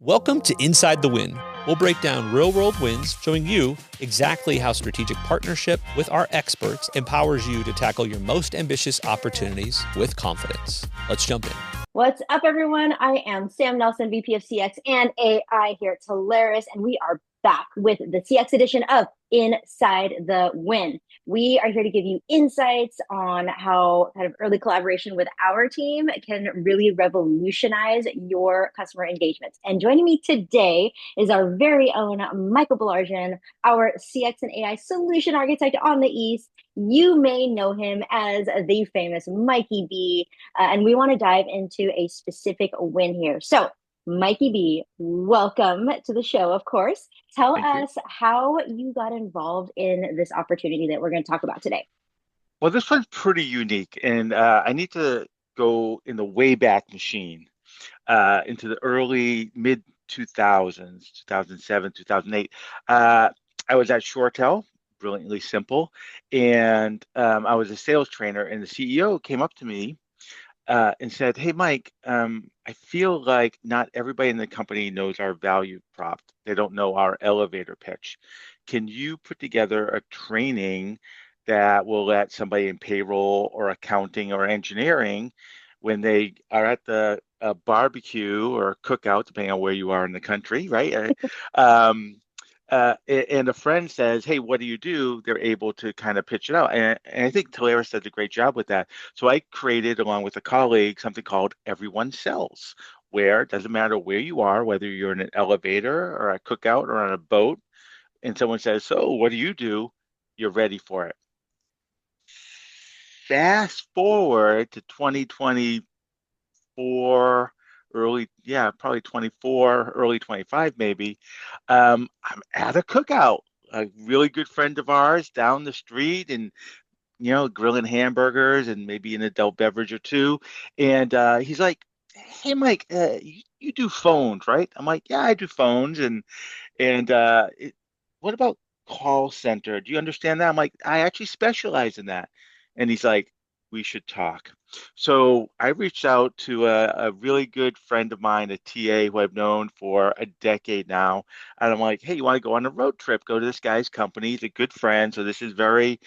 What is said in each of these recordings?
Welcome to Inside the Win. We'll break down real world wins, showing you exactly how strategic partnership with our experts empowers you to tackle your most ambitious opportunities with confidence. Let's jump in. What's up, everyone? I am Sam Nelson, VP of CX and AI here at Telarus, and we are back with the CX edition of Inside the Win. We are here to give you insights on how kind of early collaboration with our team can really revolutionize your customer engagements. And joining me today is our very own Michael Baillargeon, our CX and AI solution architect on the East. You may know him as the famous Mikey B, and we want to dive into a specific win here. So, Mikey B, welcome to the show, of course. Tell Thank you. us how you got involved in this opportunity that we're going to talk about today. Well, this one's pretty unique, and I need to go in the Wayback Machine into the early mid 2000s, 2007, 2008. I was at ShoreTel, brilliantly simple, and I was a sales trainer, and the CEO came up to me and said, "Hey, Mike, I feel like not everybody in the company knows our value prop. They don't know our elevator pitch. Can you put together a training that will let somebody in payroll or accounting or engineering, when they are at the barbecue or cookout, depending on where you are in the country, right? And a friend says, "Hey, what do you do?" They're able to kind of pitch it out. And I think Talaris does a great job with that. So I created, along with a colleague, something called Everyone Sells, where it doesn't matter where you are, whether you're in an elevator or a cookout or on a boat, and someone says, "So what do you do?" You're ready for it. Fast forward to 2024, probably 24, early 25 maybe. I'm at a cookout, a really good friend of ours down the street, and grilling hamburgers and maybe an adult beverage or two. And he's like, "Hey, Mike, you do phones, right?" I'm like, "Yeah, I do phones." And what about call center? Do you understand that? I'm like, "I actually specialize in that." And he's like, "We should talk." So I reached out to a really good friend of mine, a TA who I've known for a decade now. And I'm like, "Hey, you want to go on a road trip? Go to this guy's company. He's a good friend. So this is very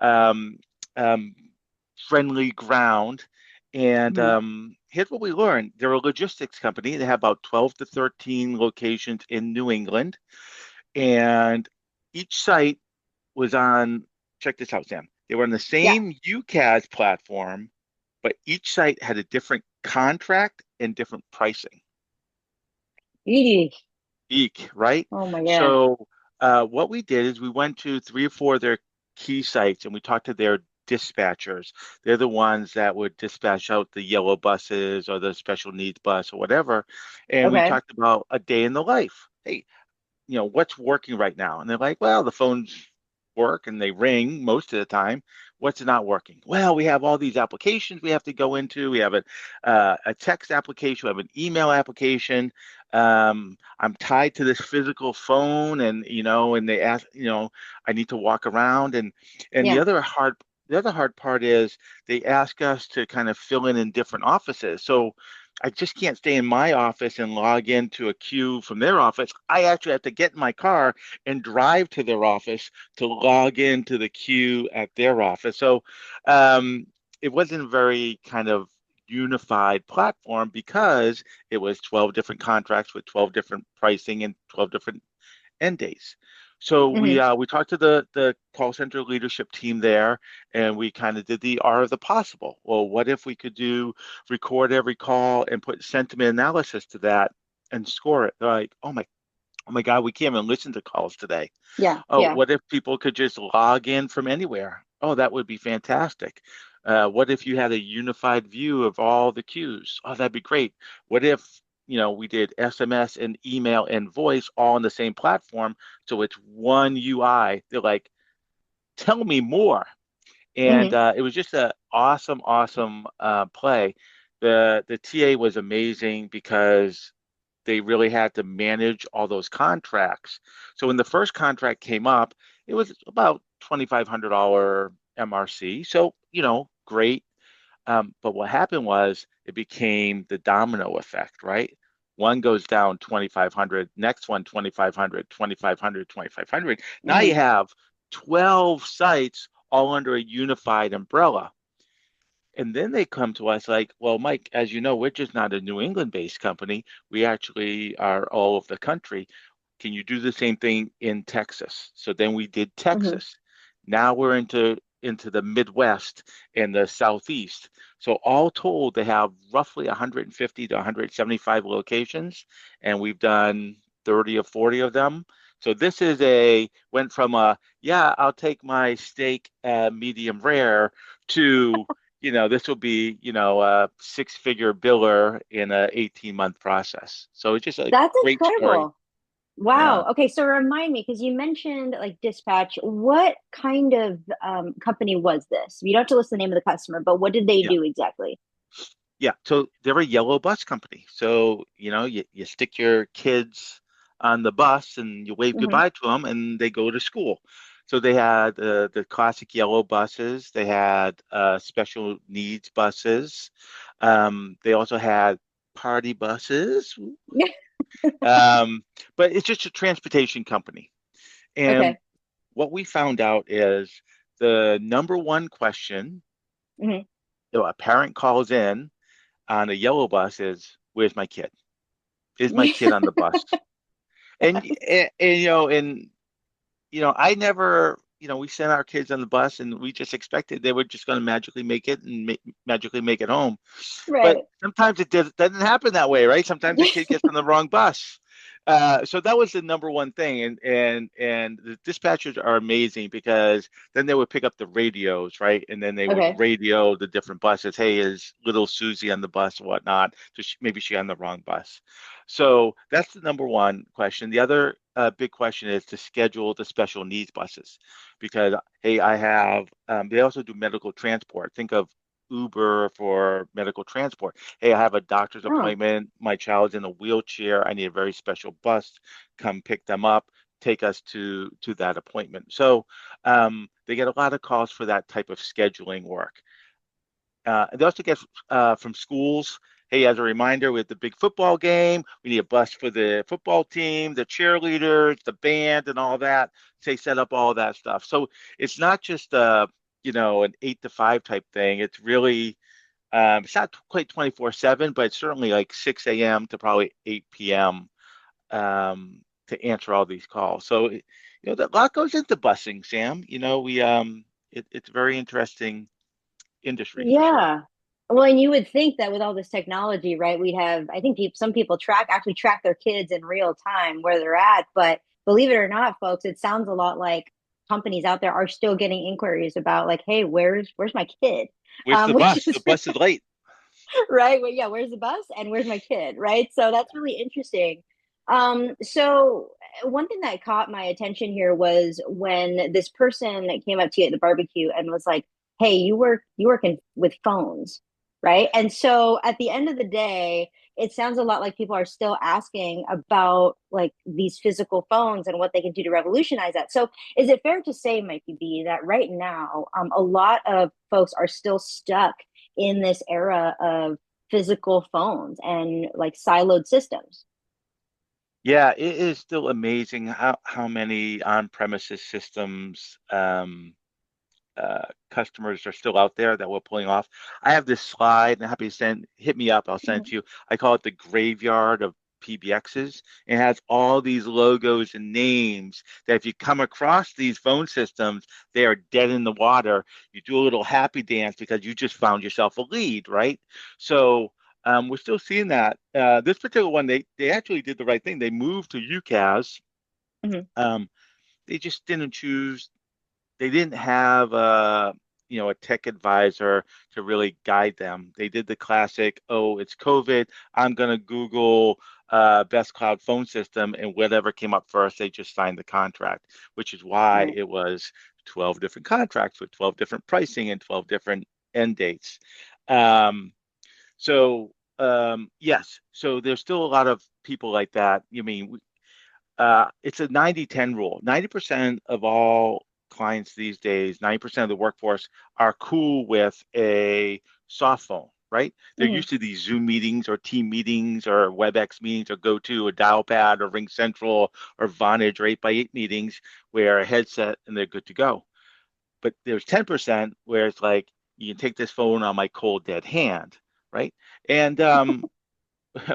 um, um, friendly ground." And Mhm. here's what we learned. They're a logistics company. They have about 12 to 13 locations in New England. And each site was on, check this out, Sam. They were on the Yeah. same UCAS platform, but each site had a different contract and different pricing. Eek. Eek, right? Oh my God. So what we did is we went to three or four of their key sites and we talked to their dispatchers. They're the ones that would dispatch out the yellow buses or the special needs bus or whatever. And we Okay. talked about a day in the life. Hey, what's working right now? And they're like, "Well, the phones work and they ring most of the time. What's not working?" "Well, we have all these applications we have to go into. We have a text application, we have an email application. I'm tied to this physical phone, and they ask, I need to walk around." And Yeah. the other hard part is they ask us to kind of fill in different offices. So I just can't stay in my office and log into a queue from their office. I actually have to get in my car and drive to their office to log into the queue at their office. So um, it wasn't a very kind of unified platform because it was 12 different contracts with 12 different pricing and 12 different end dates. So we Hmm. uh, we talked to the call center leadership team there, and we kind of did the art of the possible. Well, what if we could record every call and put sentiment analysis to that and score it? They're like, oh my God, we can't even listen to calls today. Yeah. Oh, Yeah. what if people could just log in from anywhere? Oh, that would be fantastic. What if you had a unified view of all the queues? Oh, that'd be great. What if, we did SMS and email and voice all on the same platform, so it's one UI? They're like, "Tell me more." And Hmm. it was just an awesome, awesome play. The TA was amazing because they really had to manage all those contracts. So when the first contract came up, it was about $2,500 MRC. So, great. But what happened was it became the domino effect, right? One goes down 2,500, next one 2,500, 2,500, 2,500. Now Hmm. you have 12 sites all under a unified umbrella. And then they come to us like, well, Mike, as you know, we're just not a New England-based company. We actually are all over the country. Can you do the same thing in Texas? So then we did Hmm. Texas. Now we're into the Midwest and the Southeast. So all told, they have roughly 150 to 175 locations, and we've done 30 or 40 of them. So this is a went from a yeah, I'll take my steak medium rare to this will be, a six-figure biller in a 18-month process. So it's just a That's great story. incredible. Yeah. Wow. Okay, so remind me, because you mentioned like dispatch. What kind of company was this? You don't have to list the name of the customer, but what did they Yeah. do exactly? Yeah. So they're a yellow bus company. So, you stick your kids on the bus and you wave Hmm. goodbye to them and they go to school. So they had the classic yellow buses. They had special needs buses. They also had party buses. Um, but it's just a transportation company. And Okay. what we found out is the number one question Hmm. a parent calls in on a yellow bus is, "Where's my kid? Is my kid on the bus?" And I never, we sent our kids on the bus and we just expected they were just going to magically make it and magically make it home. But Right. sometimes it doesn't happen that way, right? Sometimes a kid gets on the wrong bus. So that was the number one thing, and the dispatchers are amazing because then they would pick up the radios, right, and then they would Okay. radio the different buses. Hey, is little Susie on the bus or whatnot? So maybe she on the wrong bus. So that's the number one question. The other big question is to schedule the special needs buses because hey, I have. They also do medical transport. Think of Uber for medical transport. Hey, I have a doctor's Oh. appointment. My child's in a wheelchair. I need a very special bus. Come pick them up. Take us to that appointment. So they get a lot of calls for that type of scheduling work. They also get from schools. Hey, as a reminder, with the big football game, we need a bus for the football team, the cheerleaders, the band, and all that. Say set up all that stuff. So it's not just an 8 to 5 type thing. It's really it's not quite 24/7, but it's certainly like 6 a.m. to probably 8 p.m. To answer all these calls. So, a lot goes into busing, Sam. It's a very interesting industry for sure. Yeah. Well, and you would think that with all this technology, right, we'd have, I think some people actually track their kids in real time where they're at. But believe it or not, folks, it sounds a lot like companies out there are still getting inquiries about like, hey, where's my kid? Where's the Which bus? The is bus is late. right. Well, yeah, where's the bus and where's my kid? Right. So that's really interesting. So one thing that caught my attention here was when this person came up to you at the barbecue and was like, "Hey, with phones, right?" And so at the end of the day, it sounds a lot like people are still asking about like these physical phones and what they can do to revolutionize that. So is it fair to say, Mikey B, that right now, a lot of folks are still stuck in this era of physical phones and like siloed systems? Yeah, it is still amazing how many on-premises systems customers are still out there that we're pulling off. I have this slide, and I'm happy to hit me up. I'll send it Mhm. to you. I call it the graveyard of PBXs. It has all these logos and names that if you come across these phone systems, they are dead in the water. You do a little happy dance because you just found yourself a lead, right? So we're still seeing that. This particular one, they actually did the right thing. They moved to UCAS. Mhm. Um, they just didn't choose they didn't have a tech advisor to really guide them. They did the classic, oh, it's COVID. I'm gonna Google best cloud phone system, and whatever came up first, they just signed the contract, which is why Right. it was 12 different contracts with 12 different pricing and 12 different end dates. Um, yes, so there's still a lot of people like that. You mean it's a 90-10 rule. 90% of all clients these days, 90% of the workforce are cool with a soft phone. right? They're Mhm. used to these Zoom meetings or team meetings or WebEx meetings or GoTo or Dialpad or Ring Central or Vonage or 8x8 meetings where a headset and they're good to go. But there's 10% where it's like, you can take this phone on my cold dead hand, right? And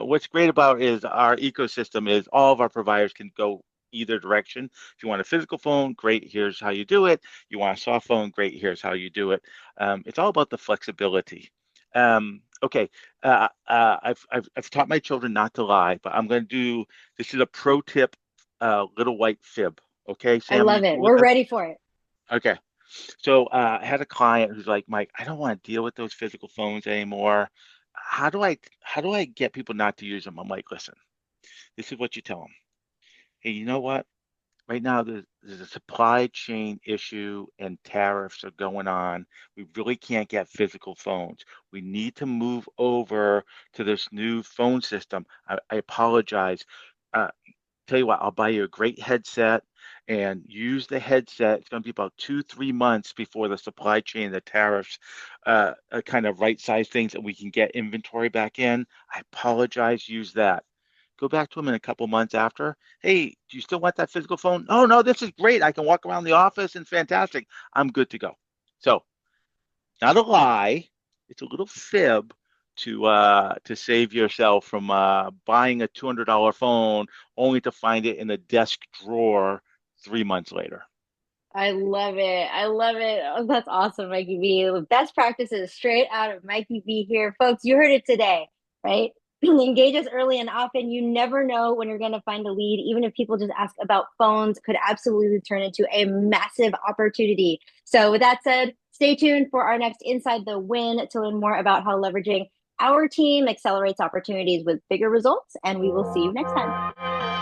what's great about is our ecosystem is all of our providers can go either direction. If you want a physical phone, great, here's how you do it. You want a soft phone, great, here's how you do it. It's all about the flexibility. Okay, I've taught my children not to lie, but I'm going to do this is a pro tip, little white fib. Okay, I Sam, are you love it. cool with We're this? ready for it. Okay. So I had a client who's like, Mike, I don't want to deal with those physical phones anymore. How do I get people not to use them? I'm like, listen, this is what you tell them. Hey, you know what? Right now there's a supply chain issue and tariffs are going on. We really can't get physical phones. We need to move over to this new phone system. I apologize. Uh, Tell you what, I'll buy you a great headset and use the headset. It's going to be about 2, 3 months before the supply chain, the tariffs, kind of right size things and we can get inventory back in. I apologize. Use that. Go back to them in a couple months after. Hey, do you still want that physical phone? Oh, no, this is great. I can walk around the office and fantastic. I'm good to go. So not a lie. It's a little fib to save yourself from buying a $200 phone only to find it in the desk drawer 3 months later. I love it. I love it. Oh, that's awesome, Mikey B. Best practices straight out of Mikey B here. Folks, you heard it today, right? Engage us early and often. You never know when you're going to find a lead. Even if people just ask about phones, could absolutely turn into a massive opportunity. So, with that said, stay tuned for our next Inside the Win to learn more about how leveraging our team accelerates opportunities with bigger results. And we will see you next time.